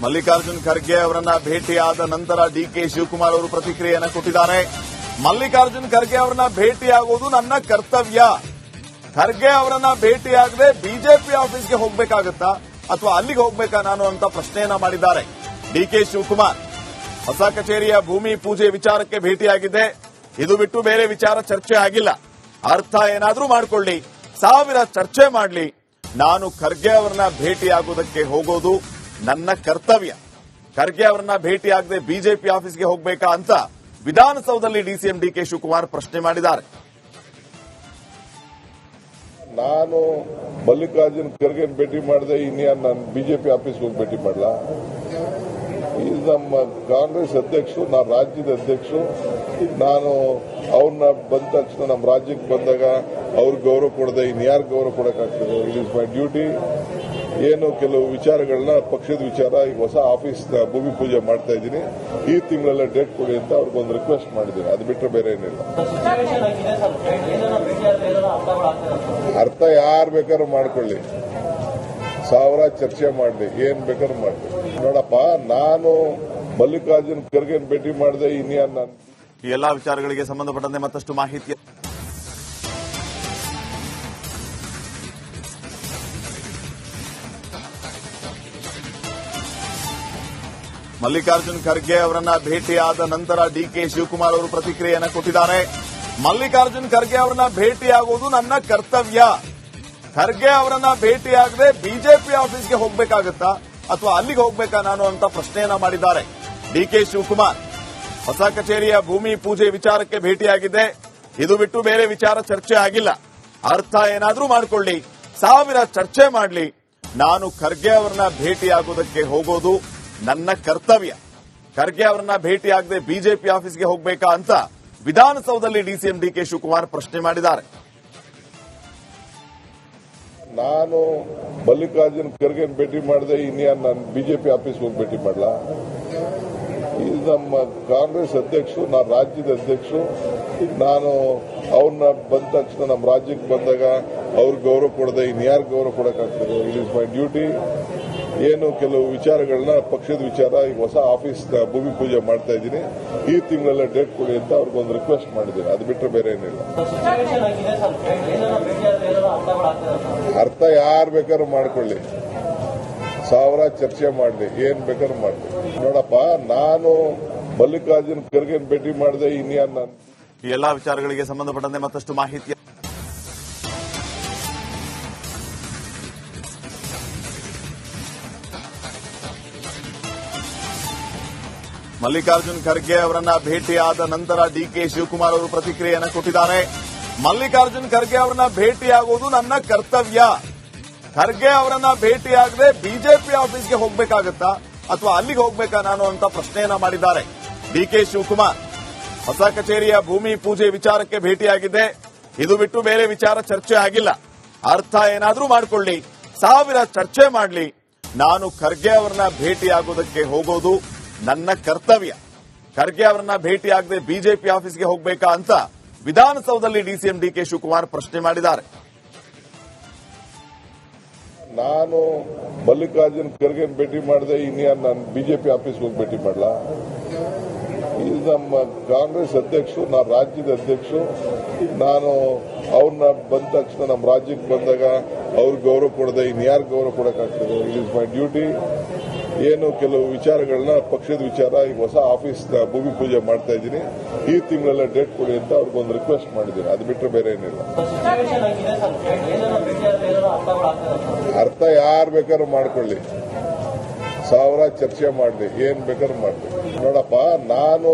ಮಲ್ಲಿಕಾರ್ಜುನ್ ಖರ್ಗೆ ಅವರನ್ನ ಭೇಟಿಯಾದ ನಂತರ ಡಿಕೆ ಶಿವಕುಮಾರ್ ಅವರು ಪ್ರತಿಕ್ರಿಯೆಯನ್ನು ಕೊಟ್ಟಿದ್ದಾರೆ. ಮಲ್ಲಿಕಾರ್ಜುನ್ ಖರ್ಗೆ ಅವರನ್ನ ಭೇಟಿಯಾಗುವುದು ನನ್ನ ಕರ್ತವ್ಯ. ಖರ್ಗೆ ಅವರನ್ನ ಭೇಟಿಯಾಗದೆ ಬಿಜೆಪಿ ಆಫೀಸ್ಗೆ ಹೋಗಬೇಕಾಗುತ್ತಾ ಅಥವಾ ಅಲ್ಲಿಗೆ ಹೋಗಬೇಕಾ ನಾನು ಅಂತ ಪ್ರಶ್ನೆಯನ್ನ ಮಾಡಿದ್ದಾರೆ ಡಿಕೆ ಶಿವಕುಮಾರ್. ಹೊಸ ಕಚೇರಿಯ ಭೂಮಿ ಪೂಜೆ ವಿಚಾರಕ್ಕೆ ಭೇಟಿಯಾಗಿದ್ದೆ. ಇದು ಬಿಟ್ಟು ಬೇರೆ ವಿಚಾರ ಚರ್ಚೆ ಆಗಿಲ್ಲ. ಅರ್ಥ ಏನಾದ್ರೂ ಮಾಡ್ಕೊಳ್ಳಿ, ಸಾವಿರ ಚರ್ಚೆ ಮಾಡಲಿ, ನಾನು ಖರ್ಗೆ ಅವರನ್ನ ಭೇಟಿಯಾಗುವುದಕ್ಕೆ ಹೋಗೋದು ನನ್ನ ಕರ್ತವ್ಯ. ಖರ್ಗೆ ಅವರನ್ನ ಭೇಟಿಯಾಗದೆ ಬಿಜೆಪಿ ಆಫೀಸ್ಗೆ ಹೋಗಬೇಕಾ ಅಂತ ವಿಧಾನಸೌಧದಲ್ಲಿ ಡಿಸಿಎಂ ಡಿಕೆ ಶಿವಕುಮಾರ್ ಪ್ರಶ್ನೆ ಮಾಡಿದ್ದಾರೆ. ನಾನು ಮಲ್ಲಿಕಾರ್ಜುನ್ ಖರ್ಗೆ ಭೇಟಿ ಮಾಡಿದೆ, ಇನ್ಯಾನ್ ನಾನು ಬಿಜೆಪಿ ಆಫೀಸ್ಗೆ ಹೋಗಿ ಭೇಟಿ ಮಾಡಲ. ಇದು ನಮ್ಮ ಕಾಂಗ್ರೆಸ್ ಅಧ್ಯಕ್ಷರು, ನಾನು ರಾಜ್ಯದ ಅಧ್ಯಕ್ಷರು. ನಾನು ಅವ್ರನ್ನ ಬಂದ ತಕ್ಷಣ ನಮ್ಮ ರಾಜ್ಯಕ್ಕೆ ಬಂದಾಗ ಅವ್ರಿಗೆ ಗೌರವ ಕೊಡದೆ ಇನ್ಯಾರು ಗೌರವ ಕೊಡಕ್ಕಾಗ್ತದೆ? It is my duty. ಏನು ಕೆಲವು ವಿಚಾರಗಳನ್ನ ಪಕ್ಷದ ವಿಚಾರ, ಈಗ ಹೊಸ ಆಫೀಸ್ ಭೂಮಿ ಪೂಜೆ ಮಾಡ್ತಾ ಇದ್ದೀನಿ, ಈ ತಿಂಗಳೆಲ್ಲ ಡೇಟ್ ಕೊಡಿ ಅಂತ ಅವ್ರಿಗೊಂದು ರಿಕ್ವೆಸ್ಟ್ ಮಾಡಿದ್ದೀನಿ. ಅದು ಬಿಟ್ಟರೆ ಬೇರೆ ಏನಿಲ್ಲ. ಅರ್ಥ ಯಾರು ಬೇಕಾದ್ರೂ ಮಾಡ್ಕೊಳ್ಳಿ, ಸಾವಿರ ಚರ್ಚೆ ಮಾಡಲಿ, ಏನ್ ಬೇಕಾದ್ರೂ ಮಾಡಲಿ. ನೋಡಪ್ಪ, ನಾನು ಮಲ್ಲಿಕಾರ್ಜುನ್ ಖರ್ಗೆ ಭೇಟಿ ಮಾಡಿದೆ, ಇನ್ಯಾನ್ ನಾನು ಈ ಎಲ್ಲಾ ವಿಚಾರಗಳಿಗೆ ಸಂಬಂಧಪಟ್ಟಂತೆ ಮತ್ತಷ್ಟು ಮಾಹಿತಿ. ಮಲ್ಲಿಕಾರ್ಜುನ್ ಖರ್ಗೆ ಅವರನ್ನ ಭೇಟಿಯಾದ ನಂತರ ಡಿಕೆ ಶಿವಕುಮಾರ್ ಅವರು ಪ್ರತಿಕ್ರಿಯೆಯನ್ನು ಕೊಟ್ಟಿದ್ದಾರೆ. ಮಲ್ಲಿಕಾರ್ಜುನ್ ಖರ್ಗೆ ಅವರನ್ನ ಭೇಟಿಯಾಗುವುದು ನನ್ನ ಕರ್ತವ್ಯ. ಖರ್ಗೆ ಅವರನ್ನ ಭೇಟಿಯಾಗದೆ ಬಿಜೆಪಿ ಆಫೀಸ್ಗೆ ಹೋಗಬೇಕಾಗುತ್ತಾ ಅಥವಾ ಅಲ್ಲಿಗೆ ಹೋಗಬೇಕಾ ನಾನು ಅಂತ ಪ್ರಶ್ನೆಯನ್ನ ಮಾಡಿದ್ದಾರೆ ಡಿಕೆ ಶಿವಕುಮಾರ್. ಹೊಸ ಕಚೇರಿಯ ಭೂಮಿ ಪೂಜೆ ವಿಚಾರಕ್ಕೆ ಭೇಟಿಯಾಗಿದ್ದೆ. ಇದು ಬಿಟ್ಟು ಬೇರೆ ವಿಚಾರ ಚರ್ಚೆ ಆಗಿಲ್ಲ. ಅರ್ಥ ಏನಾದ್ರೂ ಮಾಡ್ಕೊಳ್ಳಿ, ಸಾವಿರ ಚರ್ಚೆ ಮಾಡಲಿ, ನಾನು ಖರ್ಗೆ ಅವರನ್ನ ಭೇಟಿಯಾಗುವುದಕ್ಕೆ ಹೋಗೋದು ನನ್ನ ಕರ್ತವ್ಯ. ಖರ್ಗೆ ಅವರನ್ನ ಭೇಟಿಯಾಗದೆ ಬಿಜೆಪಿ ಆಫೀಸ್ಗೆ ಹೋಗಬೇಕಾ ಅಂತ ವಿಧಾನಸೌಧದಲ್ಲಿ ಡಿಸಿಎಂ ಡಿಕೆ ಶಿವಕುಮಾರ್ ಪ್ರಶ್ನೆ ಮಾಡಿದ್ದಾರೆ. ನಾನು ಮಲ್ಲಿಕಾರ್ಜುನ್ ಖರ್ಗೆ ಭೇಟಿ ಮಾಡಿದೆ, ಇನ್ಯಾನ್ ನಾನು ಬಿಜೆಪಿ ಆಫೀಸ್ಗೆ ಹೋಗಿ ಭೇಟಿ ಮಾಡಲ. ಇದು ನಮ್ಮ ಕಾಂಗ್ರೆಸ್ ಅಧ್ಯಕ್ಷರು, ನಾನು ರಾಜ್ಯದ ಅಧ್ಯಕ್ಷರು. ನಾನು ಅವ್ರನ್ನ ಬಂದ ತಕ್ಷಣ ನಮ್ಮ ರಾಜ್ಯಕ್ಕೆ ಬಂದಾಗ ಅವ್ರಿಗೆ ಗೌರವ ಕೊಡದೆ ಇನ್ಯಾರು ಗೌರವ ಕೊಡಕ್ಕಾಗ್ತದೆ? It is my duty. ಏನು ಕೆಲವು ವಿಚಾರಗಳನ್ನ ಪಕ್ಷದ ವಿಚಾರ, ಈಗ ಹೊಸ ಆಫೀಸ್ ಭೂಮಿ ಪೂಜೆ ಮಾಡ್ತಾ ಇದ್ದೀನಿ, ಈ ತಿಂಗಳೆಲ್ಲ ಡೇಟ್ ಕೊಡಿ ಅಂತ ಅವ್ರಿಗೊಂದು ರಿಕ್ವೆಸ್ಟ್ ಮಾಡಿದ್ದೀನಿ. ಅದು ಬಿಟ್ಟರೆ ಬೇರೆ ಏನಿಲ್ಲ. ಅರ್ಥ ಯಾರು ಬೇಕಾದ್ರೂ ಮಾಡ್ಕೊಳ್ಳಿ, ಸಾವಿರ ಚರ್ಚೆ ಮಾಡಲಿ, ಏನ್ ಬೇಕಾದ್ರೂ ಮಾಡಲಿ. ನೋಡಪ್ಪ, ನಾನು ಮಲ್ಲಿಕಾರ್ಜುನ್ ಖರ್ಗೆ ಭೇಟಿ ಮಾಡಿದೆ, ಇನ್ಯಾನ್ ನಾನು ಈ ಎಲ್ಲಾ ವಿಚಾರಗಳಿಗೆ ಸಂಬಂಧಪಟ್ಟಂತೆ ಮತ್ತಷ್ಟು ಮಾಹಿತಿ. ಮಲ್ಲಿಕಾರ್ಜುನ್ ಖರ್ಗೆ ಅವರನ್ನ ಭೇಟಿಯಾದ ನಂತರ ಡಿಕೆ ಶಿವಕುಮಾರ್ ಅವರು ಪ್ರತಿಕ್ರಿಯೆಯನ್ನು ಕೊಟ್ಟಿದ್ದಾರೆ. ಮಲ್ಲಿಕಾರ್ಜುನ್ ಖರ್ಗೆ ಅವರನ್ನ ಭೇಟಿಯಾಗುವುದು ನನ್ನ ಕರ್ತವ್ಯ. ಖರ್ಗೆ ಅವರನ್ನ ಭೇಟಿಯಾಗದೆ ಬಿಜೆಪಿ ಆಫೀಸ್ಗೆ ಹೋಗಬೇಕಾಗುತ್ತಾ ಅಥವಾ ಅಲ್ಲಿಗೆ ಹೋಗಬೇಕಾ ನಾನು ಅಂತ ಪ್ರಶ್ನೆಯನ್ನ ಮಾಡಿದ್ದಾರೆ ಡಿಕೆ ಶಿವಕುಮಾರ್. ಹೊಸ ಕಚೇರಿಯ ಭೂಮಿ ಪೂಜೆ ವಿಚಾರಕ್ಕೆ ಭೇಟಿಯಾಗಿದ್ದೆ. ಇದು ಬಿಟ್ಟು ಬೇರೆ ವಿಚಾರ ಚರ್ಚೆ ಆಗಿಲ್ಲ. ಅರ್ಥ ಏನಾದ್ರೂ ಮಾಡ್ಕೊಳ್ಳಿ, ಸಾವಿರ ಚರ್ಚೆ ಮಾಡಲಿ, ನಾನು ಖರ್ಗೆ ಅವರನ್ನ ಭೇಟಿಯಾಗುವುದಕ್ಕೆ ಹೋಗೋದು ನನ್ನ ಕರ್ತವ್ಯ. ಖರ್ಗೆ ಅವರನ್ನ ಭೇಟಿಯಾಗದೆ ಬಿಜೆಪಿ ಆಫೀಸ್ಗೆ ಹೋಗಬೇಕಾ ಅಂತ ವಿಧಾನಸೌಧದಲ್ಲಿ ಡಿಸಿಎಂ ಡಿಕೆ ಶಿವಕುಮಾರ್ ಪ್ರಶ್ನೆ ಮಾಡಿದ್ದಾರೆ. ನಾನು ಮಲ್ಲಿಕಾರ್ಜುನ್ ಖರ್ಗೆ ಭೇಟಿ ಮಾಡಿದೆ, ಇನ್ಯಾನ್ ನಾನು ಬಿಜೆಪಿ ಆಫೀಸ್ಗೆ ಹೋಗಿ ಭೇಟಿ ಮಾಡಲ. ಇದು ನಮ್ಮ ಕಾಂಗ್ರೆಸ್ ಅಧ್ಯಕ್ಷರು, ನಾನು ರಾಜ್ಯದ ಅಧ್ಯಕ್ಷರು. ನಾನು ಅವ್ರನ್ನ ಬಂದ ತಕ್ಷಣ ನಮ್ಮ ರಾಜ್ಯಕ್ಕೆ ಬಂದಾಗ ಅವ್ರಿಗೆ ಗೌರವ ಕೊಡದೆ ಇನ್ಯಾರು ಗೌರವ ಕೊಡಕ್ಕಾಗ್ತದೆ? It is my duty. ಏನು ಕೆಲವು ವಿಚಾರಗಳನ್ನ ಪಕ್ಷದ ವಿಚಾರ, ಈಗ ಹೊಸ ಆಫೀಸ್ ಭೂಮಿ ಪೂಜೆ ಮಾಡ್ತಾ ಇದ್ದೀನಿ, ಈ ತಿಂಗಳೆಲ್ಲ ಡೇಟ್ ಕೊಡಿ ಅಂತ ಅವ್ರಿಗೊಂದು ರಿಕ್ವೆಸ್ಟ್ ಮಾಡಿದ್ದೀನಿ. ಅದು ಬಿಟ್ಟರೆ ಬೇರೆ ಏನಿಲ್ಲ. ಅರ್ಥ ಯಾರು ಬೇಕಾದ್ರೂ ಮಾಡ್ಕೊಳ್ಳಿ, ಸಾವಿರ ಚರ್ಚೆ ಮಾಡಲಿ, ಏನ್ ಬೇಕಾದ್ರೂ ಮಾಡಲಿ. ನೋಡಪ್ಪ, ನಾನು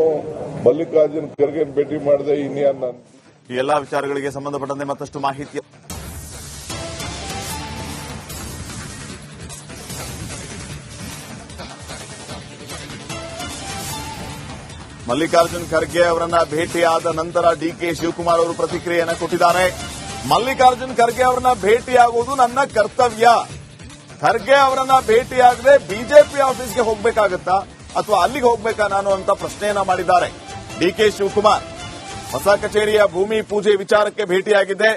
ಮಲ್ಲಿಕಾರ್ಜುನ್ ಖರ್ಗೆ ಭೇಟಿ ಮಾಡಿದೆ, ಇನ್ಯಾನ್ ನಾನು ಈ ಎಲ್ಲಾ ವಿಚಾರಗಳಿಗೆ ಸಂಬಂಧಪಟ್ಟಂತೆ ಮತ್ತಷ್ಟು ಮಾಹಿತಿ. ಮಲ್ಲಿಕಾರ್ಜುನ್ ಖರ್ಗೆ ಅವರನ್ನ ಭೇಟಿಯಾದ ನಂತರ ಡಿಕೆ ಶಿವಕುಮಾರ್ ಅವರು ಪ್ರತಿಕ್ರಿಯೆಯನ್ನು ಕೊಟ್ಟಿದ್ದಾರೆ. ಮಲ್ಲಿಕಾರ್ಜುನ್ ಖರ್ಗೆ ಅವರನ್ನ ಭೇಟಿಯಾಗುವುದು ನನ್ನ ಕರ್ತವ್ಯ. ಖರ್ಗೆ ಅವರನ್ನ ಭೇಟಿಯಾಗದೆ ಬಿಜೆಪಿ ಆಫೀಸ್ಗೆ ಹೋಗಬೇಕಾಗುತ್ತಾ ಅಥವಾ ಅಲ್ಲಿಗೆ ಹೋಗಬೇಕಾ ನಾನು ಅಂತ ಪ್ರಶ್ನೆಯನ್ನ ಮಾಡಿದ್ದಾರೆ ಡಿಕೆ ಶಿವಕುಮಾರ್. ಹೊಸ ಕಚೇರಿಯ ಭೂಮಿ ಪೂಜೆ ವಿಚಾರಕ್ಕೆ ಭೇಟಿಯಾಗಿದ್ದೆ.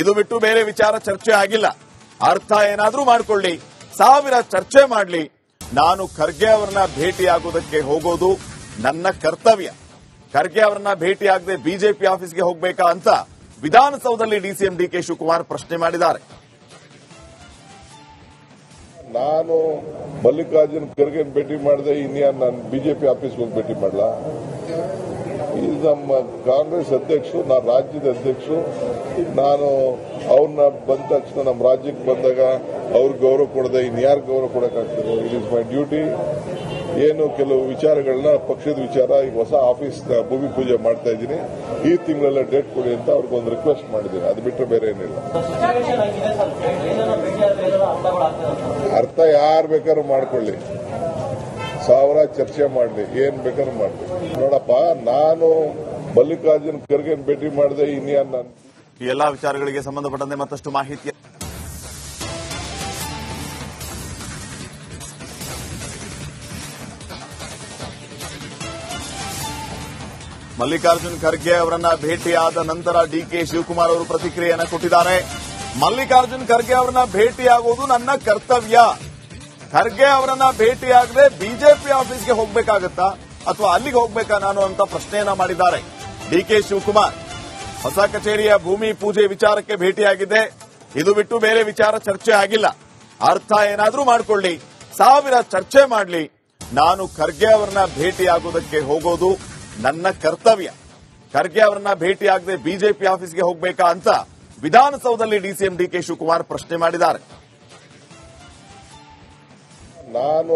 ಇದು ಬಿಟ್ಟು ಬೇರೆ ವಿಚಾರ ಚರ್ಚೆ ಆಗಿಲ್ಲ. ಅರ್ಥ ಏನಾದ್ರೂ ಮಾಡ್ಕೊಳ್ಳಿ, ಸಾವಿರ ಚರ್ಚೆ ಮಾಡಲಿ, ನಾನು ಖರ್ಗೆ ಅವರನ್ನ ಭೇಟಿಯಾಗುವುದಕ್ಕೆ ಹೋಗೋದು ನನ್ನ ಕರ್ತವ್ಯ. ಖರ್ಗೆ ಅವರನ್ನ ಭೇಟಿಯಾಗದೆ ಬಿಜೆಪಿ ಆಫೀಸ್ಗೆ ಹೋಗಬೇಕಾ ಅಂತ ವಿಧಾನಸೌಧದಲ್ಲಿ ಡಿಸಿಎಂ ಡಿಕೆ ಶಿವಕುಮಾರ್ ಪ್ರಶ್ನೆ ಮಾಡಿದ್ದಾರೆ. ನಾನು ಮಲ್ಲಿಕಾರ್ಜುನ್ ಖರ್ಗೆ ಭೇಟಿ ಮಾಡದೆ ಇನ್ಯಾನ್ ನಾನು ಬಿಜೆಪಿ ಆಫೀಸ್ಗೆ ಹೋಗಿ ಭೇಟಿ ಮಾಡಲಾ? ಇದು ನಮ್ಮ ಕಾಂಗ್ರೆಸ್ ಅಧ್ಯಕ್ಷರು, ನಾನು ರಾಜ್ಯದ ಅಧ್ಯಕ್ಷರು. ನಾನು ಅವ್ರನ್ನ ಬಂದ ತಕ್ಷಣ ನಮ್ಮ ರಾಜ್ಯಕ್ಕೆ ಬಂದಾಗ ಅವ್ರಿಗೆ ಗೌರವ ಕೊಡದೆ ಇನ್ಯಾರು ಗೌರವ ಕೊಡಕ್ಕಾಗ್ತದೆ? It is my duty. ಏನು ಕೆಲವು ವಿಚಾರಗಳನ್ನ ಪಕ್ಷದ ವಿಚಾರ ಈಗ ಹೊಸ ಆಫೀಸ್ ಭೂಮಿ ಪೂಜೆ ಮಾಡ್ತಾ ಇದ್ದೀನಿ, ಈ ತಿಂಗಳೆಲ್ಲ ಡೇಟ್ ಕೊಡಿ ಅಂತ ಅವ್ರಿಗೊಂದು ರಿಕ್ವೆಸ್ಟ್ ಮಾಡಿದ್ದೀನಿ. ಅದು ಬಿಟ್ಟರೆ ಬೇರೆ ಏನಿಲ್ಲ. ಅರ್ಥ ಯಾರು ಬೇಕಾದ್ರೂ ಮಾಡ್ಕೊಳ್ಳಿ, ಸಾವಿರ ಚರ್ಚೆ ಮಾಡಲಿ, ಏನ್ ಬೇಕಾದ್ರೂ ಮಾಡಲಿ. ನೋಡಪ್ಪ, ನಾನು ಮಲ್ಲಿಕಾರ್ಜುನ್ ಖರ್ಗೆ ಭೇಟಿ ಮಾಡದೆ ಇನ್ಯಾನ್ ನಾನು ಈ ಎಲ್ಲಾ ವಿಚಾರಗಳಿಗೆ ಸಂಬಂಧಪಟ್ಟಂತೆ ಮತ್ತಷ್ಟು ಮಾಹಿತಿ. ಮಲ್ಲಿಕಾರ್ಜುನ್ ಖರ್ಗೆ ಅವರನ್ನ ಭೇಟಿಯಾದ ನಂತರ ಡಿಕೆ ಶಿವಕುಮಾರ್ ಅವರು ಪ್ರತಿಕ್ರಿಯೆಯನ್ನು ಕೊಟ್ಟಿದ್ದಾರೆ. ಮಲ್ಲಿಕಾರ್ಜುನ್ ಖರ್ಗೆ ಅವರನ್ನ ಭೇಟಿಯಾಗುವುದು ನನ್ನ ಕರ್ತವ್ಯ. ಖರ್ಗೆ ಅವರನ್ನ ಭೇಟಿಯಾಗದೆ ಬಿಜೆಪಿ ಆಫೀಸ್ಗೆ ಹೋಗಬೇಕಾಗತ್ತಾ ಅಥವಾ ಅಲ್ಲಿಗೆ ಹೋಗಬೇಕಾ ನಾನು ಅಂತ ಪ್ರಶ್ನೆಯನ್ನ ಮಾಡಿದ್ದಾರೆ ಡಿಕೆ ಶಿವಕುಮಾರ್. ಹೊಸ ಕಚೇರಿಯ ಭೂಮಿ ಪೂಜೆ ವಿಚಾರಕ್ಕೆ ಭೇಟಿಯಾಗಿದೆ. ಇದು ಬಿಟ್ಟು ಬೇರೆ ವಿಚಾರ ಚರ್ಚೆ ಆಗಿಲ್ಲ. ಅರ್ಥ ಏನಾದ್ರೂ ಮಾಡ್ಕೊಳ್ಳಿ, ಸಾವಿರ ಚರ್ಚೆ ಮಾಡಲಿ, ನಾನು ಖರ್ಗೆ ಅವರನ್ನ ಭೇಟಿಯಾಗುವುದಕ್ಕೆ ಹೋಗೋದು ನನ್ನ ಕರ್ತವ್ಯ. ಖರ್ಗೆ ಅವರನ್ನ ಭೇಟಿಯಾಗದೆ ಬಿಜೆಪಿ ಆಫೀಸ್ಗೆ ಹೋಗಬೇಕಾ ಅಂತ ವಿಧಾನಸೌಧದಲ್ಲಿ ಡಿಸಿಎಂ ಡಿಕೆ ಶಿವಕುಮಾರ್ ಪ್ರಶ್ನೆ ಮಾಡಿದ್ದಾರೆ. ನಾನು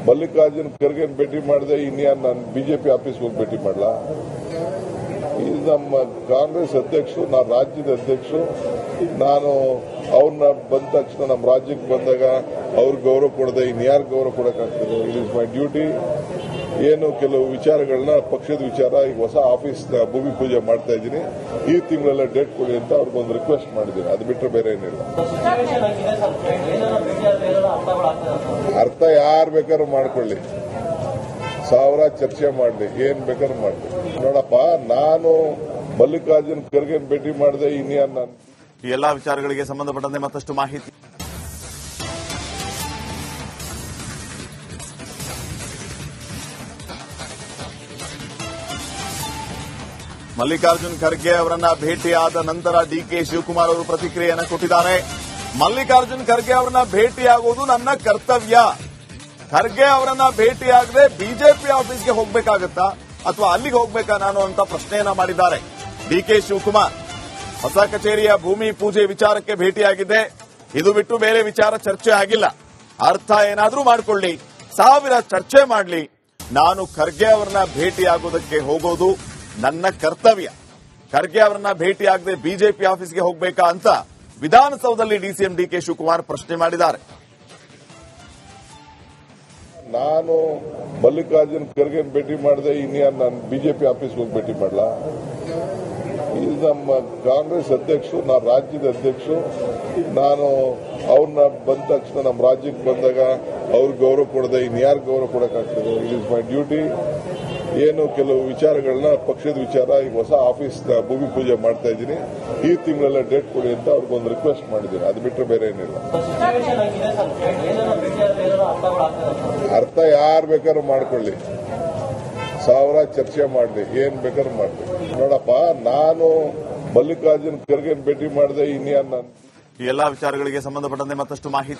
ಮಲ್ಲಿಕಾರ್ಜುನ್ ಖರ್ಗೆ ಭೇಟಿ ಮಾಡದೆ ಇನ್ಯಾನ್ ನಾನು ಬಿಜೆಪಿ ಆಫೀಸ್ಗೆ ಹೋಗಿ ಭೇಟಿ ಮಾಡಲಾ? ಇದು ನಮ್ಮ ಕಾಂಗ್ರೆಸ್ ಅಧ್ಯಕ್ಷರು, ನಾನು ರಾಜ್ಯದ ಅಧ್ಯಕ್ಷರು. ನಾನು ಅವ್ರನ್ನ ಬಂದ ತಕ್ಷಣ ನಮ್ಮ ರಾಜ್ಯಕ್ಕೆ ಬಂದಾಗ ಅವ್ರಿಗೆ ಗೌರವ ಕೊಡದೆ ಇನ್ಯಾರು ಗೌರವ ಕೊಡಕ್ಕಾಗ್ತದೆ? It is my duty. ಏನು ಕೆಲವು ವಿಚಾರಗಳನ್ನ ಪಕ್ಷದ ವಿಚಾರ ಈಗ ಹೊಸ ಆಫೀಸ್ ಭೂಮಿ ಪೂಜೆ ಮಾಡ್ತಾ ಇದ್ದೀನಿ, ಈ ತಿಂಗಳೆಲ್ಲ ಡೇಟ್ ಕೊಡಿ ಅಂತ ಅವ್ರಿಗೊಂದು ರಿಕ್ವೆಸ್ಟ್ ಮಾಡಿದ್ದೀನಿ. ಅದು ಬಿಟ್ಟರೆ ಬೇರೆ ಏನಿಲ್ಲ. ಅರ್ಥ ಯಾರು ಬೇಕಾದ್ರೂ ಮಾಡ್ಕೊಳ್ಳಿ, ಸಾವಿರ ಚರ್ಚೆ ಮಾಡಲಿ, ಏನ್ ಬೇಕಾದ್ರೂ ಮಾಡಲಿ. ನೋಡಪ್ಪ, ನಾನು ಮಲ್ಲಿಕಾರ್ಜುನ್ ಖರ್ಗೆ ಭೇಟಿ ಮಾಡದೆ ಇನ್ಯಾನ್ ನಾನು ಈ ಎಲ್ಲಾ ವಿಚಾರಗಳಿಗೆ ಸಂಬಂಧಪಟ್ಟಂತೆ ಮತ್ತಷ್ಟು ಮಾಹಿತಿ. ಮಲ್ಲಿಕಾರ್ಜುನ್ ಖರ್ಗೆ ಅವರನ್ನ ಭೇಟಿಯಾದ ನಂತರ ಡಿಕೆ ಶಿವಕುಮಾರ್ ಅವರು ಪ್ರತಿಕ್ರಿಯೆಯನ್ನು ಕೊಟ್ಟಿದ್ದಾರೆ. ಮಲ್ಲಿಕಾರ್ಜುನ್ ಖರ್ಗೆ ಅವರನ್ನ ಭೇಟಿಯಾಗುವುದು ನನ್ನ ಕರ್ತವ್ಯ. ಖರ್ಗೆ ಅವರನ್ನ ಭೇಟಿಯಾಗದೆ ಬಿಜೆಪಿ ಆಫೀಸ್ಗೆ ಹೋಗಬೇಕಾಗತ್ತಾ ಅಥವಾ ಅಲ್ಲಿಗೆ ಹೋಗಬೇಕಾ ನಾನು ಅಂತ ಪ್ರಶ್ನೆಯನ್ನ ಮಾಡಿದ್ದಾರೆ ಡಿಕೆ ಶಿವಕುಮಾರ್. ಹೊಸ ಕಚೇರಿಯ ಭೂಮಿ ಪೂಜೆ ವಿಚಾರಕ್ಕೆ ಭೇಟಿಯಾಗಿದೆ. ಇದು ಬಿಟ್ಟು ಬೇರೆ ವಿಚಾರ ಚರ್ಚೆ ಆಗಿಲ್ಲ. ಅರ್ಥ ಏನಾದ್ರೂ ಮಾಡ್ಕೊಳ್ಳಿ, ಸಾವಿರ ಚರ್ಚೆ ಮಾಡಲಿ, ನಾನು ಖರ್ಗೆ ಅವರನ್ನ ಭೇಟಿಯಾಗುವುದಕ್ಕೆ ಹೋಗೋದು ನನ್ನ ಕರ್ತವ್ಯ. ಖರ್ಗೆ ಅವರನ್ನ ಭೇಟಿಯಾಗದೆ ಬಿಜೆಪಿ ಆಫೀಸ್ಗೆ ಹೋಗಬೇಕಾ ಅಂತ ವಿಧಾನಸೌಧದಲ್ಲಿ ಡಿಸಿಎಂ ಡಿಕೆ ಶಿವಕುಮಾರ್ ಪ್ರಶ್ನೆ ಮಾಡಿದ್ದಾರೆ. ನಾನು ಮಲ್ಲಿಕಾರ್ಜುನ್ ಖರ್ಗೆ ಭೇಟಿ ಮಾಡದೆ ಇನ್ಯಾನ್ ನಾನು ಬಿಜೆಪಿ ಆಫೀಸ್ಗೆ ಹೋಗಿ ಭೇಟಿ ಮಾಡಲಾ? ಇದು ನಮ್ಮ ಕಾಂಗ್ರೆಸ್ ಅಧ್ಯಕ್ಷರು, ನಾನು ರಾಜ್ಯದ ಅಧ್ಯಕ್ಷರು. ನಾನು ಅವ್ರನ್ನ ಬಂದ ತಕ್ಷಣ ನಮ್ಮ ರಾಜ್ಯಕ್ಕೆ ಬಂದಾಗ ಅವ್ರಿಗೆ ಗೌರವ ಕೊಡದೆ ಇನ್ಯಾರು ಗೌರವ ಕೊಡಕ್ಕಾಗ್ತದೆ? It is my duty. ಏನು ಕೆಲವು ವಿಚಾರಗಳನ್ನ ಪಕ್ಷದ ವಿಚಾರ ಈಗ ಹೊಸ ಆಫೀಸ್ ಭೂಮಿ ಪೂಜೆ ಮಾಡ್ತಾ ಇದ್ದೀನಿ, ಈ ತಿಂಗಳೆಲ್ಲ ಡೇಟ್ ಕೊಡಿ ಅಂತ ಅವ್ರಿಗೊಂದು ರಿಕ್ವೆಸ್ಟ್ ಮಾಡಿದ್ದೀನಿ. ಅದು ಬಿಟ್ಟರೆ ಬೇರೆ ಏನಿಲ್ಲ. ಅರ್ಥ ಯಾರು ಬೇಕಾದ್ರೂ ಮಾಡ್ಕೊಳ್ಳಿ, ಸಾವಿರ ಚರ್ಚೆ ಮಾಡಲಿ, ಏನ್ ಬೇಕಾದ್ರೂ ಮಾಡಲಿ. ನೋಡಪ್ಪ, ನಾನು ಮಲ್ಲಿಕಾರ್ಜುನ್ ಖರ್ಗೆ ಭೇಟಿ ಮಾಡದೆ ಇನ್ಯಾನ್ ನಾನು ಈ ಎಲ್ಲಾ ವಿಚಾರಗಳಿಗೆ ಸಂಬಂಧಪಟ್ಟಂತೆ ಮತ್ತಷ್ಟು ಮಾಹಿತಿ.